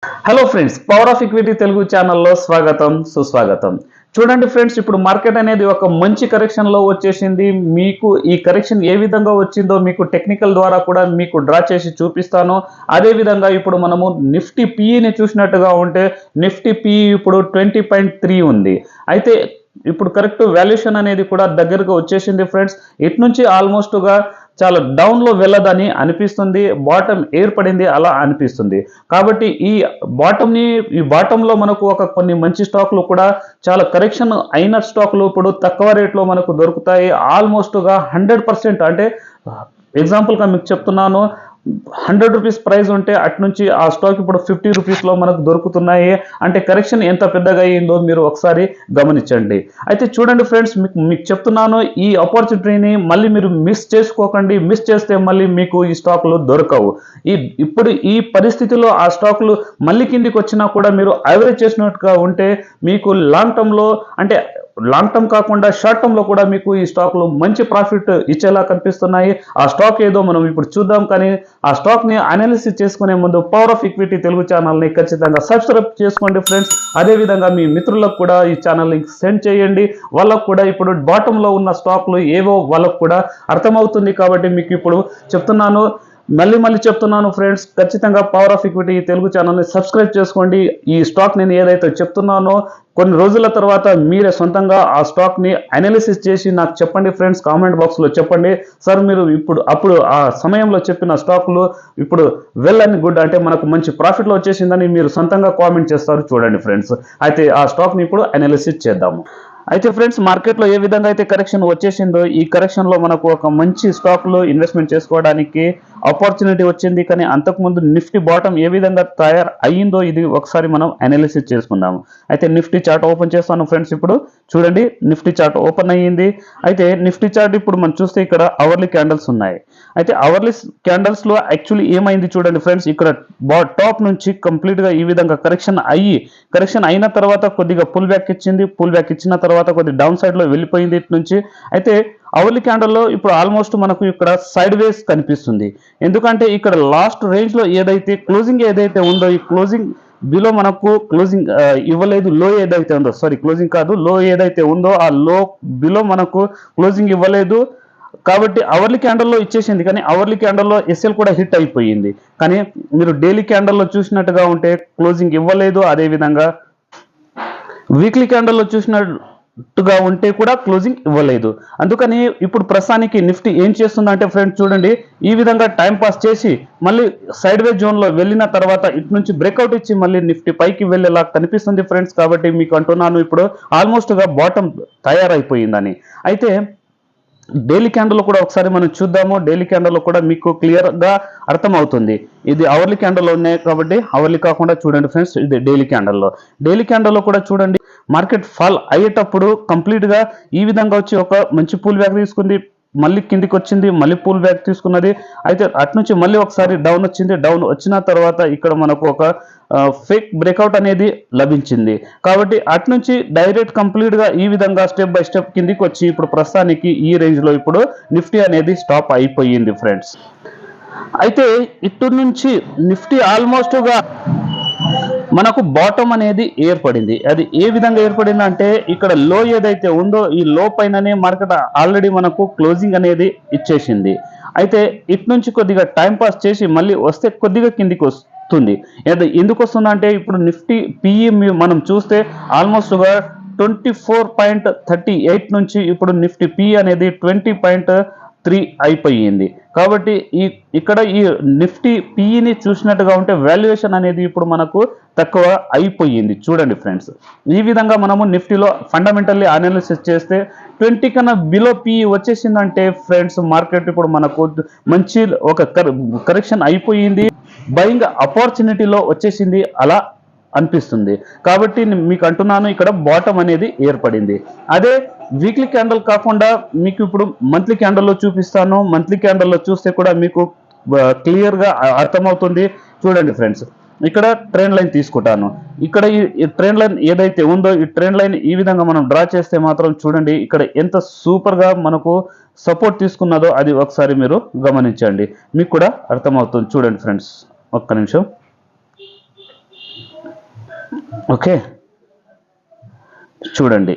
Hello friends, power of equity Telugu ఛానల్లో స్వాగతం సుస్వాగతం. చూడండి ఫ్రెండ్స్, ఇప్పుడు మార్కెట్ అనేది ఒక మంచి కరెక్షన్ లో వచ్చేసింది. మీకు ఈ కరెక్షన్ ఏ విధంగా వచ్చిందో మీకు టెక్నికల్ ద్వారా కూడా మీకు డ్రా చేసి చూపిస్తాను. అదే విధంగా ఇప్పుడు మనము నిఫ్టీ పిఈని చూసినట్టుగా ఉంటే నిఫ్టీ పిఈ ఇప్పుడు 20.3 ఉంది. అయితే ఇప్పుడు కరెక్ట్ వాల్యుయేషన్ అనేది కూడా దగ్గరకు వచ్చేసింది ఫ్రెండ్స్. ఇటు నుంచి ఆల్మోస్ట్గా చాలా డౌన్లో వెళ్ళదని అనిపిస్తుంది, బాటమ్ ఏర్పడింది అలా అనిపిస్తుంది. కాబట్టి ఈ బాటంలో మనకు కొన్ని మంచి స్టాక్లు కూడా చాలా కరెక్షన్ అయిన స్టాక్లు ఇప్పుడు తక్కువ రేట్లో మనకు దొరుకుతాయి. ఆల్మోస్ట్గా 100%, అంటే ఎగ్జాంపుల్గా మీకు చెప్తున్నాను, 100 రూపీస్ ప్రైస్ ఉంటే అటు నుంచి ఆ స్టాక్ ఇప్పుడు 50 రూపీస్లో మనకు దొరుకుతున్నాయి. అంటే కరెక్షన్ ఎంత పెద్దగా అయ్యిందో మీరు ఒకసారి గమనించండి. అయితే చూడండి ఫ్రెండ్స్, మీకు చెప్తున్నాను, ఈ ఆపర్చునిటీని మళ్ళీ మీరు మిస్ చేసుకోకండి. మిస్ చేస్తే మళ్ళీ మీకు ఈ స్టాక్లు దొరకవు. ఇప్పుడు ఈ పరిస్థితిలో ఆ స్టాక్లు మళ్ళీ కిందికి వచ్చినా కూడా మీరు యావరేజ్ చేసినట్టుగా ఉంటే మీకు లాంగ్ టర్మ్లో, అంటే లాంగ్ టర్మ్ కాకుండా షార్ట్ టర్మ్ లో కూడా మీకు ఈ స్టాక్లు మంచి ప్రాఫిట్ ఇచ్చేలా కనిపిస్తున్నాయి. ఆ స్టాక్ ఏదో మనం ఇప్పుడు చూద్దాం. కానీ ఆ స్టాక్ ని అనాలిసిస్ చేసుకునే ముందు power of equity Telugu channel ని ఖచ్చితంగా సబ్స్క్రైబ్ చేసుకోండి ఫ్రెండ్స్. అదే విధంగా మీ మిత్రులకు కూడా ఈ ఛానల్ లింక్ సెండ్ చేయండి. వాళ్ళకు కూడా ఇప్పుడు బాటమ్ లో ఉన్న స్టాక్లు ఏవో వాళ్ళకు కూడా అర్థమవుతుంది. కాబట్టి మీకు ఇప్పుడు చెప్తున్నాను, మళ్ళీ చెప్తున్నాను ఫ్రెండ్స్, ఖచ్చితంగా పవర్ ఆఫ్ ఈక్విటీ తెలుగు ఛానల్ని సబ్స్క్రైబ్ చేసుకోండి. ఈ స్టాక్ నేను ఏదైతే చెప్తున్నానో కొన్ని రోజుల తర్వాత మీరే సొంతంగా ఆ స్టాక్ని అనాలిసిస్ చేసి నాకు చెప్పండి ఫ్రెండ్స్. కామెంట్ బాక్స్లో చెప్పండి, సార్ మీరు అప్పుడు ఆ సమయంలో చెప్పిన స్టాక్లు ఇప్పుడు వెల్ అండ్ గుడ్, అంటే మనకు మంచి ప్రాఫిట్లో వచ్చేసిందని మీరు సొంతంగా కామెంట్ చేస్తారు. చూడండి ఫ్రెండ్స్, అయితే ఆ స్టాక్ని ఇప్పుడు అనాలిసిస్ చేద్దాము. అయితే ఫ్రెండ్స్, మార్కెట్లో ఏ విధంగా అయితే కరెక్షన్ వచ్చేసిందో ఈ కరెక్షన్లో మనకు ఒక మంచి స్టాక్లో ఇన్వెస్ట్మెంట్ చేసుకోవడానికి ఆపర్చునిటీ వచ్చింది. కానీ అంతకుముందు నిఫ్టీ బాటమ్ ఏ విధంగా తయారు అయ్యిందో ఇది ఒకసారి మనం అనాలిసిస్ చేసుకుందాము. అయితే నిఫ్టీ చార్ట్ ఓపెన్ చేస్తాను ఫ్రెండ్స్. ఇప్పుడు చూడండి, నిఫ్టీ చార్ట్ ఓపెన్ అయ్యింది. అయితే నిఫ్టీ చార్ట్ ఇప్పుడు మనం చూస్తే ఇక్కడ అవర్లీ క్యాండిల్స్ ఉన్నాయి. అయితే అవర్లీ క్యాండిల్స్లో యాక్చువల్లీ ఏమైంది చూడండి ఫ్రెండ్స్, ఇక్కడ టాప్ నుంచి కంప్లీట్గా ఈ విధంగా కరెక్షన్ అయిన తర్వాత కొద్దిగా పుల్ బ్యాక్ ఇచ్చిన తర్వాత కొద్ది డౌన్ సైడ్ లో వెళ్ళిపోయింది ఇటు నుంచి. అయితే అవర్లీ క్యాండల్లో ఇప్పుడు ఆల్మోస్ట్ మనకు ఇక్కడ సైడ్ వేస్ కనిపిస్తుంది. ఎందుకంటే ఇక్కడ లాస్ట్ రేంజ్ లో క్లోజింగ్ ఏదైతే ఉందో ఈ క్లోజింగ్ బిలో మనకు క్లోజింగ్ ఇవ్వలేదు. లో ఏదైతే ఉందో, క్లోజింగ్ కాదు, లో ఏదైతే ఉందో ఆ లో బిలో మనకు క్లోజింగ్ ఇవ్వలేదు. కాబట్టి అవర్లీ క్యాండల్లో ఇచ్చేసింది. కానీ అవర్లీ క్యాండల్లో ఎస్ఎల్ కూడా హిట్ అయిపోయింది. కానీ మీరు డైలీ క్యాండల్లో చూసినట్టుగా ఉంటే క్లోజింగ్ ఇవ్వలేదు. అదేవిధంగా వీక్లీ క్యాండల్లో చూసినట్టుగా ఉంటే కూడా క్లోజింగ్ ఇవ్వలేదు. అందుకని ఇప్పుడు ప్రస్తుతానికి నిఫ్టీ ఏం చేస్తుందంటే ఫ్రెండ్స్ చూడండి, ఈ విధంగా టైం పాస్ చేసి మళ్ళీ సైడ్ వే జోన్లో వెళ్ళిన తర్వాత ఇటు నుంచి బ్రేక్అవుట్ ఇచ్చి మళ్ళీ నిఫ్టీ పైకి వెళ్ళేలా కనిపిస్తుంది ఫ్రెండ్స్. కాబట్టి మీకు అంటున్నాను, ఇప్పుడు ఆల్మోస్ట్గా బాటమ్ తయారైపోయిందని. అయితే డైలీ క్యాండిల్ కూడా ఒకసారి మనం చూద్దాము. డైలీ క్యాండిల్ కూడా మీకు క్లియర్గా అర్థమవుతుంది. ఇది అవర్లీ క్యాండిల్లో ఉన్నాయి కాబట్టి అవర్లీ కాకుండా చూడండి ఫ్రెండ్స్, ఇది డైలీ క్యాండిల్లో కూడా చూడండి, మార్కెట్ ఫాల్ అయ్యేటప్పుడు కంప్లీట్గా ఈ విధంగా వచ్చి ఒక మంచి పూల్ బ్యాక్ తీసుకుంది, మళ్ళీ కిందికి వచ్చింది, మళ్ళీ పూల్ బ్యాక్ తీసుకున్నది. అయితే అటు నుంచి మళ్ళీ ఒకసారి డౌన్ వచ్చిన తర్వాత ఇక్కడ మనకు ఒక ఫేక్ బ్రేక్అవుట్ అనేది లభించింది. కాబట్టి అటు నుంచి డైరెక్ట్ కంప్లీట్గా ఈ విధంగా స్టెప్ బై స్టెప్ కిందికి వచ్చి ఇప్పుడు ప్రస్తుతానికి ఈ రేంజ్లో ఇప్పుడు నిఫ్టీ అనేది స్టాప్ అయిపోయింది ఫ్రెండ్స్. అయితే ఇటు నుంచి నిఫ్టీ ఆల్మోస్ట్గా మనకు బాటమ్ అనేది ఏర్పడింది. అది ఏ విధంగా ఏర్పడింది అంటే ఇక్కడ లో ఏదైతే ఉందో ఈ లో పైననే మార్కెట్ ఆల్రెడీ మనకు క్లోజింగ్ అనేది ఇచ్చేసింది. అయితే ఇటు నుంచి కొద్దిగా టైం పాస్ చేసి మళ్ళీ వస్తే కొద్దిగా కిందికి వస్తుంది. ఎందుకు వస్తుందంటే ఇప్పుడు నిఫ్టీ పిఈ మనం చూస్తే ఆల్మోస్ట్గా 24.38 నుంచి ఇప్పుడు నిఫ్టీ పిఈ అనేది 20.3 అయిపోయింది. కాబట్టి ఇక్కడ ఈ నిఫ్టీ పిఈని చూసినట్టుగా ఉంటే వాల్యుయేషన్ అనేది ఇప్పుడు మనకు తక్కువ అయిపోయింది. చూడండి ఫ్రెండ్స్, ఈ విధంగా మనము నిఫ్టీలో ఫండమెంటల్లీ అనాలిసిస్ చేస్తే 20 కన్నా బిలో పిఈ వచ్చేసిందంటే ఫ్రెండ్స్, మార్కెట్ ఇప్పుడు మనకు మంచి ఒక కరెక్షన్ అయిపోయింది, బయింగ్ ఆపర్చునిటీలో వచ్చేసింది అలా అనిపిస్తుంది. కాబట్టి మీకు అంటున్నాను, ఇక్కడ బాటమ్ అనేది ఏర్పడింది. అదే వీక్లీ క్యాండిల్ కాకుండా మీకు ఇప్పుడు మంత్లీ క్యాండిల్లో చూపిస్తాను. మంత్లీ క్యాండిల్లో చూస్తే కూడా మీకు క్లియర్గా అర్థమవుతుంది. చూడండి ఫ్రెండ్స్, ఇక్కడ ట్రెండ్ లైన్ తీసుకుంటాను. ఇక్కడ ఈ ట్రెండ్ లైన్ ఏదైతే ఉందో ఈ ట్రెండ్ లైన్ ఈ విధంగా మనం డ్రా చేస్తే మాత్రం చూడండి ఇక్కడ ఎంత సూపర్గా మనకు సపోర్ట్ తీసుకున్నదో అది ఒకసారి మీరు గమనించండి, మీకు కూడా అర్థమవుతుంది. చూడండి ఫ్రెండ్స్, ఒక్క నిమిషం. ఓకే, చూడండి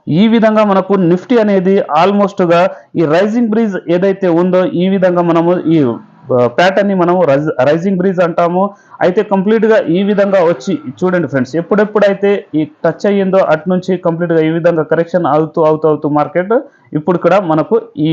ఈ విధంగా మనకు నిఫ్టీ అనేది ఆల్మోస్ట్గా ఈ రైజింగ్ బ్రిడ్జ్ ఏదైతే ఉందో ఈ విధంగా మనము ఈ ప్యాటర్న్ ని మనము రైజింగ్ బ్రిడ్జ్ అంటాము. అయితే కంప్లీట్గా ఈ విధంగా వచ్చి చూడండి ఫ్రెండ్స్, ఎప్పుడెప్పుడైతే ఈ టచ్ అయ్యిందో అటు నుంచి కంప్లీట్గా ఈ విధంగా కరెక్షన్ అవుతూ మార్కెట్ ఇప్పుడు కూడా మనకు ఈ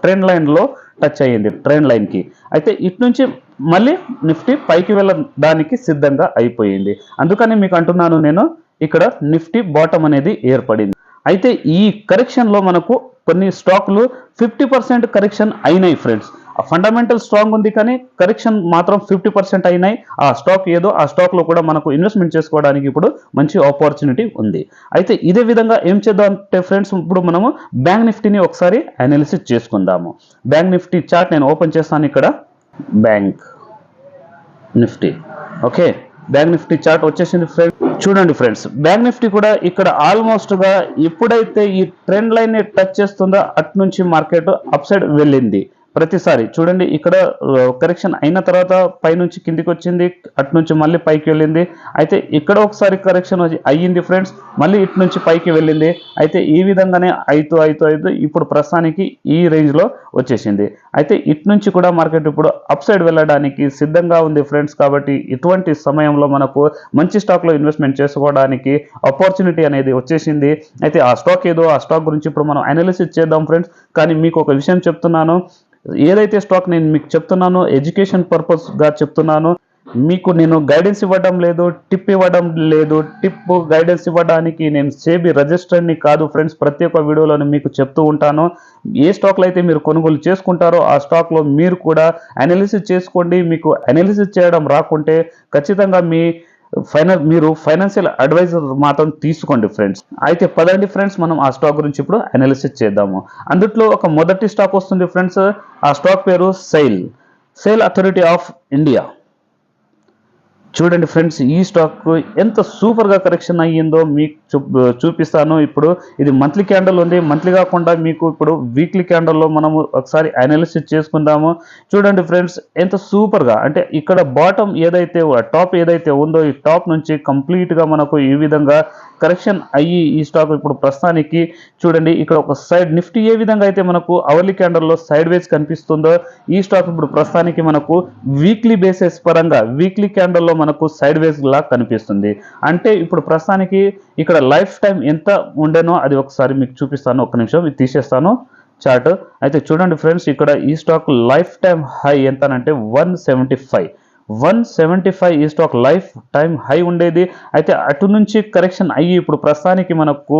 ట్రెండ్ లైన్లో టచ్ అయ్యింది, ట్రెండ్ లైన్కి. అయితే ఇటు నుంచి మళ్ళీ నిఫ్టీ పైకి వెళ్ళడానికి సిద్ధంగా అయిపోయింది. అందుకని మీకు అంటున్నాను నేను, ఇక్కడ నిఫ్టీ బాటమ్ అనేది ఏర్పడింది. అయితే ఈ కరెక్షన్లో మనకు కొన్ని స్టాక్లు 50% కరెక్షన్ అయినాయి ఫ్రెండ్స్. ఫండమెంటల్ స్ట్రాంగ్ ఉంది కానీ కరెక్షన్ మాత్రం 50% అయినాయి. ఆ స్టాక్ ఏదో ఆ స్టాక్లో కూడా మనకు ఇన్వెస్ట్మెంట్ చేసుకోవడానికి ఇప్పుడు మంచి ఆపర్చునిటీ ఉంది. అయితే ఇదే విధంగా ఏం చేద్దాం అంటే ఫ్రెండ్స్, ఇప్పుడు మనము బ్యాంక్ నిఫ్టీని ఒకసారి అనాలిసిస్ చేసుకుందాము. బ్యాంక్ నిఫ్టీ చార్ట్ నేను ఓపెన్ చేస్తాను. ఇక్కడ bank Nifty, okay, bank Nifty chart వచ్చేసింది ఫ్రెండ్స్. చూడండి ఫ్రెండ్స్, బ్యాంక్ నిఫ్టీ కూడా ఇక్కడ ఆల్మోస్ట్గా ఎప్పుడైతే ఈ ట్రెండ్ లైన్ ని టచ్ చేస్తుందో అటు నుంచి మార్కెట్ అప్ సైడ్ వెళ్ళింది. ప్రతిసారి చూడండి, ఇక్కడ కరెక్షన్ అయిన తర్వాత పైనుంచి కిందికి వచ్చింది, అటు నుంచి మళ్ళీ పైకి వెళ్ళింది. అయితే ఇక్కడ ఒకసారి కరెక్షన్ అయ్యింది ఫ్రెండ్స్, మళ్ళీ ఇటు నుంచి పైకి వెళ్ళింది. అయితే ఈ విధంగానే అయితూ ఇప్పుడు ప్రస్తుతానికి ఈ రేంజ్లో వచ్చేసింది. అయితే ఇటు నుంచి కూడా మార్కెట్ ఇప్పుడు అప్ సైడ్ వెళ్ళడానికి సిద్ధంగా ఉంది ఫ్రెండ్స్. కాబట్టి ఇటువంటి సమయంలో మనకు మంచి స్టాక్లో ఇన్వెస్ట్మెంట్ చేసుకోవడానికి ఆపర్చునిటీ అనేది వచ్చేసింది. అయితే ఆ స్టాక్ ఏదో ఆ స్టాక్ గురించి ఇప్పుడు మనం అనాలిసిస్ చేద్దాం ఫ్రెండ్స్. కానీ మీకు ఒక విషయం చెప్తున్నాను, ఏదైతే స్టాక్ నేను మీకు చెప్తున్నానో ఎడ్యుకేషన్ పర్పస్గా చెప్తున్నాను. మీకు నేను గైడెన్స్ ఇవ్వడం లేదు, టిప్ ఇవ్వడం లేదు. టిప్ గైడెన్స్ ఇవ్వడానికి నేను సేబీ రిజిస్టర్ని కాదు ఫ్రెండ్స్. ప్రతి ఒక్క వీడియోలోనే మీకు చెప్తూ ఉంటాను. ఏ స్టాక్లో అయితే మీరు కొనుగోలు చేసుకుంటారో ఆ స్టాక్లో మీరు కూడా అనాలిసిస్ చేసుకోండి. మీకు అనాలిసిస్ చేయడం రాకుంటే ఖచ్చితంగా మీరు ఫైనాన్షియల్ అడ్వైజర్ మాత్రం తీసుకోండి ఫ్రెండ్స్. అయితే పదండి ఫ్రెండ్స్, మనం ఆ స్టాక్ గురించి ఇప్పుడు అనాలిసిస్ చేద్దాము. అందుట్లో ఒక మొదటి స్టాక్ వస్తుంది ఫ్రెండ్స్. ఆ స్టాక్ పేరు సెయిల్ అథారిటీ ఆఫ్ ఇండియా. చూడండి ఫ్రెండ్స్, ఈ స్టాక్ ఎంత సూపర్గా కరెక్షన్ అయ్యిందో మీకు చూపిస్తాను. ఇప్పుడు ఇది మంత్లీ క్యాండల్ ఉంది. మంత్లీ కాకుండా మీకు ఇప్పుడు వీక్లీ క్యాండల్లో మనము ఒకసారి అనాలిసిస్ చేసుకుందాము. చూడండి ఫ్రెండ్స్, ఎంత సూపర్గా, అంటే ఇక్కడ బాటమ్ ఏదైతే టాప్ ఏదైతే ఉందో ఈ టాప్ నుంచి కంప్లీట్గా మనకు ఈ విధంగా కరెక్షన్ అయ్యి ఈ స్టాక్ ఇప్పుడు ప్రస్తుతానికి చూడండి, ఇక్కడ ఒక సైడ్ నిఫ్టీ ఏ విధంగా అయితే మనకు అవర్లీ క్యాండల్లో సైడ్ వేస్ కనిపిస్తుందో ఈ స్టాక్ ఇప్పుడు ప్రస్తుతానికి మనకు వీక్లీ బేసిస్ పరంగా వీక్లీ క్యాండల్లో మనకు సైడ్ వేస్ లా కనిపిస్తుంది. అంటే ఇప్పుడు ప్రస్తుతానికి ఇక్కడ లైఫ్ టైం ఎంత ఉండేనో అది ఒకసారి మీకు చూపిస్తాను. ఒక్క నిమిషం, ఇది తీసేస్తాను చార్ట్. అయితే చూడండి ఫ్రెండ్స్, ఇక్కడ ఈ స్టాక్ లైఫ్ టైం హై ఎంత అంటే 175 ఈ స్టాక్ లైఫ్ టైం హై ఉండేది. అయితే అటు నుంచి కరెక్షన్ అయ్యి ఇప్పుడు ప్రస్తుతానికి మనకు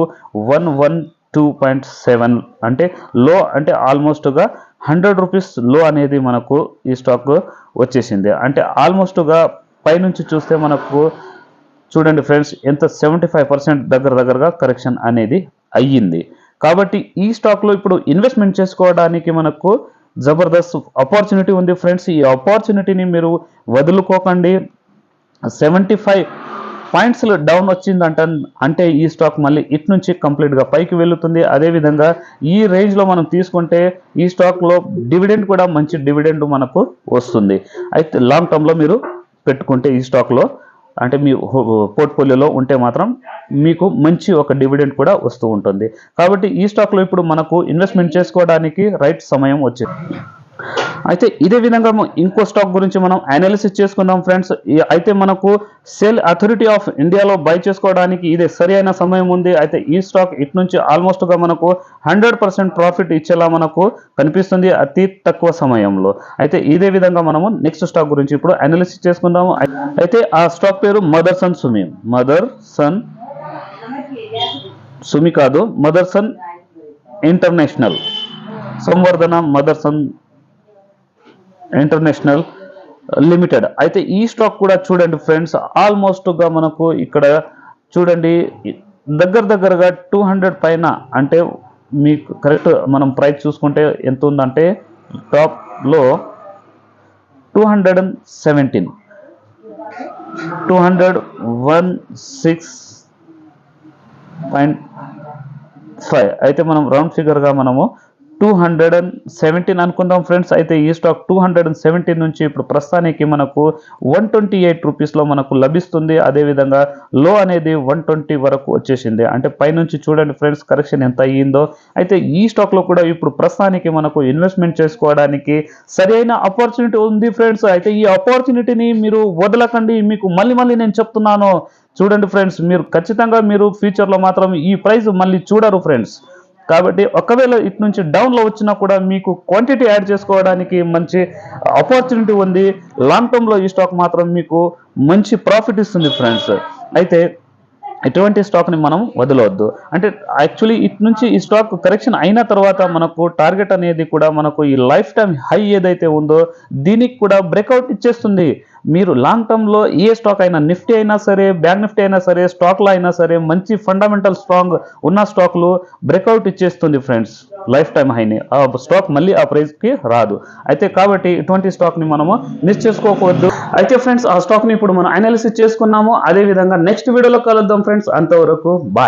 112.7 అంటే లో, అంటే ఆల్మోస్ట్గా 100 రూపీస్ లో అనేది మనకు ఈ స్టాక్ వచ్చేసింది. అంటే ఆల్మోస్ట్గా పైనుంచి చూస్తే మనకు చూడండి ఫ్రెండ్స్, ఎంత 75% దగ్గరగా కరెక్షన్ అనేది అయ్యింది. కాబట్టి ఈ స్టాక్లో ఇప్పుడు ఇన్వెస్ట్మెంట్ చేసుకోవడానికి మనకు జబర్దస్త్ ఆపర్చునిటీ ఉంది ఫ్రెండ్స్. ఈ ఆపర్చునిటీని మీరు వదులుకోకండి. 75 పాయింట్స్ డౌన్ అంటే ఈ స్టాక్ మళ్ళీ ఇటు నుంచి కంప్లీట్గా పైకి వెళ్తుంది. అదేవిధంగా ఈ రేంజ్లో మనం తీసుకుంటే ఈ స్టాక్లో డివిడెండ్ కూడా మంచి డివిడెండ్ మనకు వస్తుంది. అయితే లాంగ్ టర్మ్లో మీరు పెట్టుకుంటే ఈ స్టాక్లో, అంటే మీ పోర్ట్ఫోలియోలో ఉంటే మాత్రం మీకు మంచి ఒక డివిడెండ్ కూడా వస్తూ ఉంటుంది. కాబట్టి ఈ స్టాక్లో ఇప్పుడు మనకు ఇన్వెస్ట్మెంట్ చేసుకోవడానికి రైట్ సమయం వచ్చింది. అయితే ఇదే విధంగా ఇంకో స్టాక్ గురించి మనం అనాలిసిస్ చేసుకుందాం ఫ్రెండ్స్. అయితే మనకు సెల్ అథారిటీ ఆఫ్ ఇండియాలో బై చేసుకోవడానికి ఇదే సరి అయిన సమయం ఉంది. అయితే ఈ స్టాక్ ఇటు నుంచి ఆల్మోస్ట్గా మనకు 100% ప్రాఫిట్ ఇచ్చేలా మనకు కనిపిస్తుంది అతి తక్కువ సమయంలో. అయితే ఇదే విధంగా మనము నెక్స్ట్ స్టాక్ గురించి ఇప్పుడు అనాలిసిస్ చేసుకుందాము. అయితే ఆ స్టాక్ పేరు Motherson international, Samvardhana Motherson international limited. అయితే ఈ స్టాక్ కూడా చూడండి ఫ్రెండ్స్, ఆల్మోస్ట్గా మనకు ఇక్కడ చూడండి దగ్గరగా 200 పైన, అంటే మీకు కరెక్ట్ మనం ప్రైస్ చూసుకుంటే ఎంత ఉందంటే టాప్లో 217, 216.5. అయితే మనం రౌండ్ ఫిగర్గా మనము 217 అనుకుందాం ఫ్రెండ్స్. అయితే ఈ స్టాక్ 217 నుంచి ఇప్పుడు ప్రస్తుతానికి మనకు 128 రూపీస్లో మనకు లభిస్తుంది. అదేవిధంగా లో అనేది 120 వరకు వచ్చేసింది. అంటే పైనుంచి చూడండి ఫ్రెండ్స్ కరెక్షన్ ఎంత అయ్యిందో. అయితే ఈ స్టాక్లో కూడా ఇప్పుడు ప్రస్తుతానికి మనకు ఇన్వెస్ట్మెంట్ చేసుకోవడానికి సరైన ఆపర్చునిటీ ఉంది ఫ్రెండ్స్. అయితే ఈ ఆపర్చునిటీని మీరు వదలకండి. మీకు మళ్ళీ నేను చెప్తున్నాను. చూడండి ఫ్రెండ్స్, మీరు ఖచ్చితంగా మీరు ఫ్యూచర్లో మాత్రం ఈ ప్రైస్ మళ్ళీ చూడరు ఫ్రెండ్స్. కాబట్టి ఒకవేళ ఇటు నుంచి డౌన్లో వచ్చినా కూడా మీకు క్వాంటిటీ యాడ్ చేసుకోవడానికి మంచి ఆపర్చునిటీ ఉంది. లాంగ్ టర్మ్లో ఈ స్టాక్ మాత్రం మీకు మంచి ప్రాఫిట్ ఇస్తుంది ఫ్రెండ్స్. అయితే ఎటువంటి స్టాక్ని మనం వదలవద్దు. అంటే యాక్చువల్లీ ఇటు నుంచి ఈ స్టాక్ కరెక్షన్ అయిన తర్వాత మనకు టార్గెట్ అనేది కూడా మనకు ఈ లైఫ్ టైం హై ఏదైతే ఉందో దీనికి కూడా బ్రేక్అవుట్ ఇచ్చేస్తుంది. మీరు లాంగ్ టర్మ్లో ఏ స్టాక్ అయినా, నిఫ్టీ అయినా సరే, బ్యాంక్ నిఫ్టీ అయినా సరే, స్టాక్లో అయినా సరే, మంచి ఫండమెంటల్ స్ట్రాంగ్ ఉన్న స్టాక్లు బ్రేక్అవుట్ ఇచ్చేస్తుంది ఫ్రెండ్స్ లైఫ్ టైం హైని. ఆ స్టాక్ మళ్ళీ ఆ ప్రైస్కి రాదు. అయితే కాబట్టి ఇటువంటి స్టాక్ని మనము మిస్ చేసుకోకూడదు. అయితే ఫ్రెండ్స్, ఆ స్టాక్ని ఇప్పుడు మనం అనాలిసిస్ చేసుకున్నాము. అదేవిధంగా నెక్స్ట్ వీడియోలో కలుద్దాం ఫ్రెండ్స్. అంతవరకు బాయ్.